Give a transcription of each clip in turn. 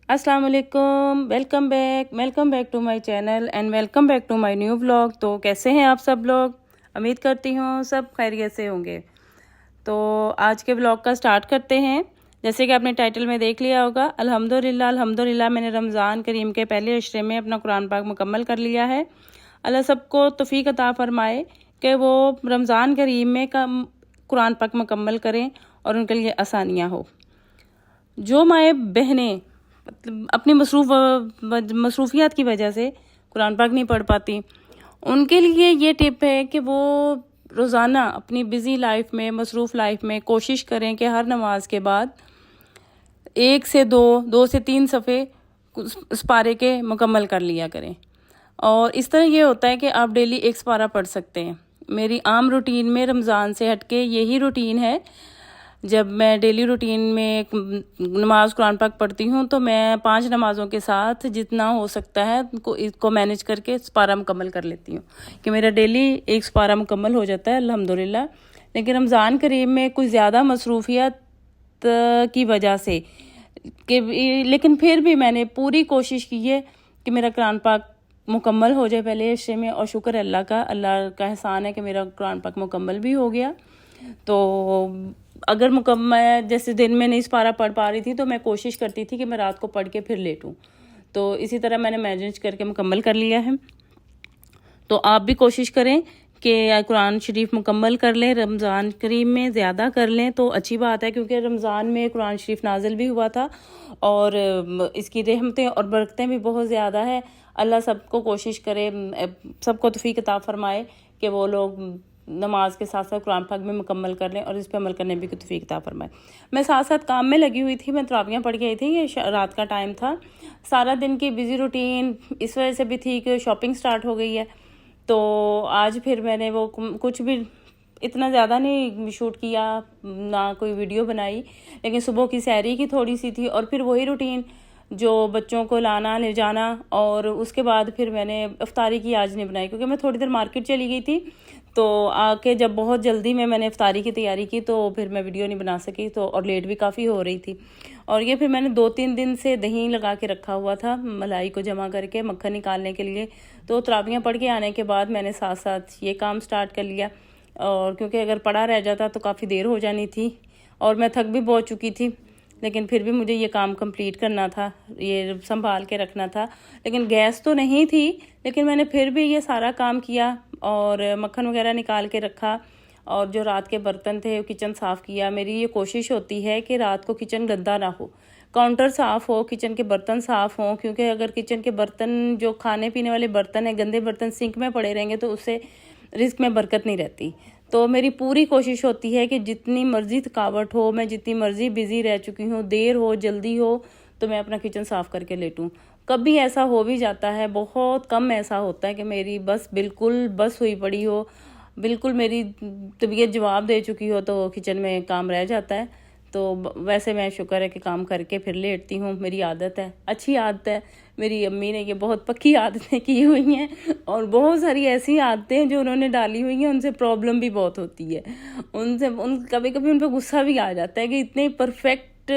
अस्सलाम वालेकुम, welcome back to my channel and welcome back to my new vlog. तो कैसे हैं आप सब लोग? उम्मीद करती हूँ सब खैरियत से होंगे। तो आज के व्लॉग का स्टार्ट करते हैं। जैसे कि आपने टाइटल में देख लिया होगा, अल्हम्दुलिल्लाह मैंने रमज़ान करीम के पहले अशरे में अपना कुरान पाक मुकम्मल कर लिया है। अल्लाह सबको तौफीक अता फरमाए कि वो रमज़ान करीम में कुरान पाक मुकम्मल करें और उनके लिए आसानियाँ हो। जो माएँ बहनें मतलब अपनी मसरूफियात की वजह से कुरान पाक नहीं पढ़ पाती, उनके लिए ये टिप है कि वो रोज़ाना अपनी बिज़ी लाइफ में, मसरूफ़ लाइफ में कोशिश करें कि हर नमाज के बाद 1 से 2 से 3 सफ़े उस पारे के मुकम्मल कर लिया करें। और इस तरह ये होता है कि आप डेली एक पारा पढ़ सकते हैं। मेरी आम रूटीन में रमज़ान से हटके यही रूटीन है। जब मैं डेली रूटीन में नमाज कुरान पाक पढ़ती हूँ तो मैं 5 नमाज़ों के साथ जितना हो सकता है इसको मैनेज करके पारा मुकम्मल कर लेती हूँ कि मेरा डेली एक पारा मुकम्मल हो जाता है अल्हम्दुलिल्लाह। लेकिन रमज़ान करीम में कुछ ज़्यादा मसरूफियत की वजह से लेकिन फिर भी मैंने पूरी कोशिश की है कि मेरा कुरान पाक मुकम्मल हो जाए पहले अशरे में। और शुक्र अल्लाह का एहसान है कि मेरा कुरान पाक मुकम्मल भी हो गया। तो अगर मुकम्मल जैसे दिन में नहीं पारा पढ़ पा रही थी तो मैं कोशिश करती थी कि मैं रात को पढ़ के फिर लेटूं। तो इसी तरह मैंने मैनेज करके मुकम्मल कर लिया है। तो आप भी कोशिश करें कि कुरान शरीफ मुकम्मल कर लें। रमज़ान करीम में ज़्यादा कर लें तो अच्छी बात है, क्योंकि रमज़ान में कुरान शरीफ नाजिल भी हुआ था और इसकी रहमतें और बरकतें भी बहुत ज़्यादा है। अल्लाह सबको कोशिश करे, सबको तौफीक अता फरमाए कि वो लोग नमाज के साथ साथ कुरान पाक में मुकम्मल कर लें और इस पर अमल करने भी तौफीक अता फरमाए। मैं साथ साथ काम में लगी हुई थी, मैं तरावियाँ पढ़ के आई थी, ये रात का टाइम था। सारा दिन की बिज़ी रूटीन इस वजह से भी थी कि शॉपिंग स्टार्ट हो गई है। तो आज फिर मैंने वो कुछ भी इतना ज़्यादा नहीं शूट किया, ना कोई वीडियो बनाई, लेकिन सुबह की सैरी की थोड़ी सी थी और फिर वही रूटीन जो बच्चों को लाना ले जाना। और उसके बाद फिर मैंने इफ्तारी की आज नहीं बनाई, क्योंकि मैं थोड़ी देर मार्केट चली गई थी। तो आके जब बहुत जल्दी में मैंने इफ्तारी की तैयारी की तो फिर मैं वीडियो नहीं बना सकी, तो और लेट भी काफ़ी हो रही थी। और ये फिर मैंने 2-3 दिन से दही लगा के रखा हुआ था, मलाई को जमा करके मक्खन निकालने के लिए। तो तरावियाँ पढ़ के आने के बाद मैंने साथ साथ ये काम स्टार्ट कर लिया। और क्योंकि अगर पड़ा रह जाता तो काफ़ी देर हो जानी थी और मैं थक भी बहुत चुकी थी, लेकिन फिर भी मुझे ये काम कंप्लीट करना था, ये संभाल के रखना था। लेकिन गैस तो नहीं थी, लेकिन मैंने फिर भी ये सारा काम किया और मक्खन वगैरह निकाल के रखा और जो रात के बर्तन थे वो किचन साफ़ किया। मेरी ये कोशिश होती है कि रात को किचन गंदा ना हो, काउंटर साफ़ हो, किचन के बर्तन साफ़ हों, क्योंकि अगर किचन के बर्तन जो खाने पीने वाले बर्तन हैं, गंदे बर्तन सिंक में पड़े रहेंगे तो उससे रिस्क में बरकत नहीं रहती। तो मेरी पूरी कोशिश होती है कि जितनी मर्ज़ी थकावट हो, मैं जितनी मर्ज़ी बिज़ी रह चुकी हूँ, देर हो जल्दी हो, तो मैं अपना किचन साफ़ करके लेटूँ। कभी ऐसा हो भी जाता है, बहुत कम ऐसा होता है कि मेरी बिल्कुल बस हुई पड़ी हो, बिल्कुल मेरी तबीयत जवाब दे चुकी हो तो किचन में काम रह जाता है। तो वैसे मैं शुक्र है कि काम करके फिर लेटती हूँ। मेरी आदत है, अच्छी आदत है। मेरी अम्मी ने ये बहुत पक्की आदतें की हुई हैं और बहुत सारी ऐसी आदतें जो उन्होंने डाली हुई हैं उनसे प्रॉब्लम भी बहुत होती है। कभी कभी उन पर गुस्सा भी आ जाता है कि इतने परफेक्ट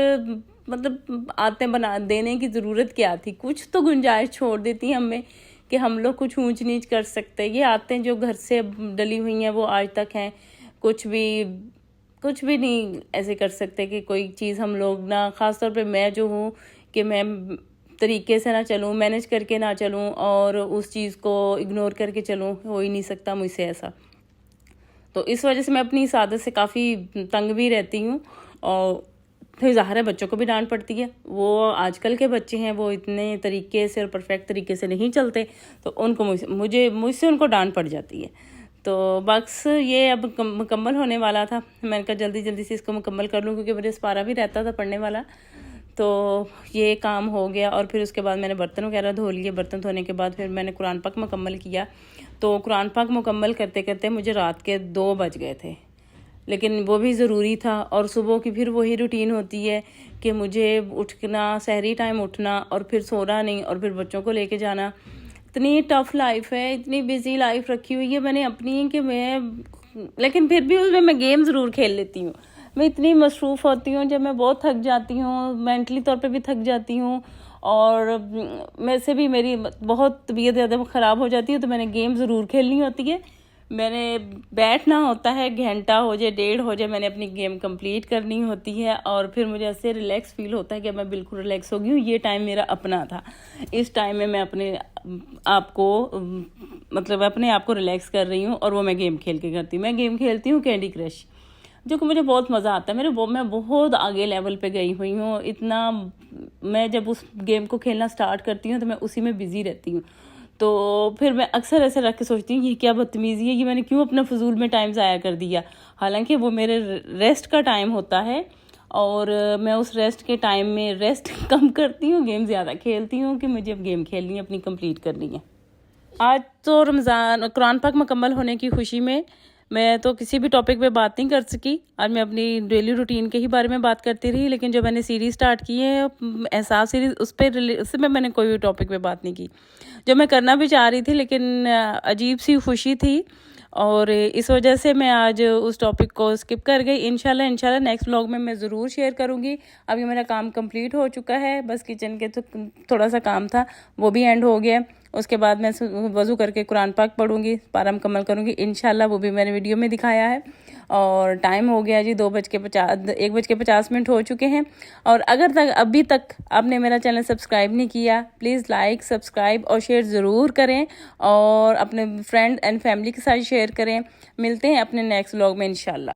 मतलब आदतें बना देने की ज़रूरत क्या थी। कुछ तो गुंजाइश छोड़ देती हैं हमें कि हम लोग कुछ ऊंच नीच कर सकते हैं। ये आदतें जो घर से डली हुई हैं वो आज तक हैं। कुछ भी नहीं ऐसे कर सकते कि कोई चीज़ हम लोग ना, ख़ास तौर पे मैं जो हूँ कि मैं तरीके से ना चलूँ, मैनेज करके ना चलूँ और उस चीज़ को इग्नोर करके चलूँ, हो ही नहीं सकता मुझसे ऐसा। तो इस वजह से मैं अपनी इस आदत से काफ़ी तंग भी रहती हूँ। और फिर ज़ाहिर है बच्चों को भी डांट पड़ती है। वो आजकल के बच्चे हैं, वो इतने तरीके से और परफेक्ट तरीके से नहीं चलते, तो उनको मुझसे उनको डांट पड़ जाती है। तो बस ये अब मुकम्मल होने वाला था। मैंने कहा जल्दी जल्दी से इसको मुकम्मल कर लूँ, क्योंकि मेरे पारा भी रहता था पढ़ने वाला। तो ये काम हो गया और फिर उसके बाद मैंने बर्तन वगैरह धो लिए। बर्तन धोने के बाद फिर मैंने कुरान पाक मुकम्मल किया। तो कुरान पाक मुकम्मल करते करते मुझे रात के 2 बज गए थे, लेकिन वो भी ज़रूरी था। और सुबह की फिर वही रूटीन होती है कि मुझे उठना, सहरी टाइम उठना और फिर सोना नहीं और फिर बच्चों को लेके जाना। इतनी टफ़ लाइफ है, इतनी बिजी लाइफ रखी हुई है मैंने अपनी कि मैं, लेकिन फिर भी उसमें मैं गेम ज़रूर खेल लेती हूँ। मैं इतनी मसरूफ़ होती हूँ, जब मैं बहुत थक जाती हूँ, मेंटली तौर पे भी थक जाती हूँ और मेरे से भी मेरी बहुत तबीयत ज़्यादा ख़राब हो जाती है, तो मैंने गेम ज़रूर खेलनी होती है। मैंने बैठना होता है, घंटा हो जाए, 1.5 हो जाए, मैंने अपनी गेम कंप्लीट करनी होती है और फिर मुझे ऐसे रिलैक्स फील होता है कि मैं बिल्कुल रिलैक्स हो गई हूँ। ये टाइम मेरा अपना था। इस टाइम में मैं अपने आप को मतलब अपने आप को रिलैक्स कर रही हूँ और वो मैं गेम खेल के करती हूँ। मैं गेम खेलती हूँ कैंडी क्रश, जो कि मुझे बहुत मज़ा आता है। मैं बहुत आगे लेवल पे गई हुई हूँ। इतना मैं जब उस गेम को खेलना स्टार्ट करती हूँ तो मैं उसी में बिज़ी रहती हूँ। तो फिर मैं अक्सर ऐसे रख के सोचती हूँ ये क्या बदतमीज़ी है, ये मैंने क्यों अपना फजूल में टाइम ज़ाया कर दिया। हालांकि वो मेरे रेस्ट का टाइम होता है और मैं उस रेस्ट के टाइम में रेस्ट कम करती हूँ, गेम ज़्यादा खेलती हूँ कि मुझे अब गेम खेलनी है, अपनी कंप्लीट करनी है। आज तो रमज़ान कुरान पाक मुकम्मल होने की खुशी में मैं तो किसी भी टॉपिक पे बात नहीं कर सकी। आज मैं अपनी डेली रूटीन के ही बारे में बात करती रही, लेकिन जो मैंने सीरीज़ स्टार्ट की है एहसास सीरीज़, उस पर मैंने कोई भी टॉपिक पे बात नहीं की, जो मैं करना भी चाह रही थी, लेकिन अजीब सी खुशी थी और इस वजह से मैं आज उस टॉपिक को स्किप कर गई। इंशाल्लाह नेक्स्ट व्लॉग में मैं ज़रूर शेयर करूँगी। अभी मेरा काम कंप्लीट हो चुका है, बस किचन के तो थोड़ा सा काम था, वो भी एंड हो गया। उसके बाद मैं वज़ू करके कुरान पाक पढ़ूँगी, पारा मुकम्मल करूँगी इंशाल्लाह। वो भी मैंने वीडियो में दिखाया है। और टाइम हो गया जी 1:50 हो चुके हैं। और अगर अभी तक आपने मेरा चैनल सब्सक्राइब नहीं किया, प्लीज़ लाइक, सब्सक्राइब और शेयर ज़रूर करें और अपने फ्रेंड एंड फैमिली के साथ शेयर करें। मिलते हैं अपने नेक्स्ट व्लॉग में इंशाल्लाह।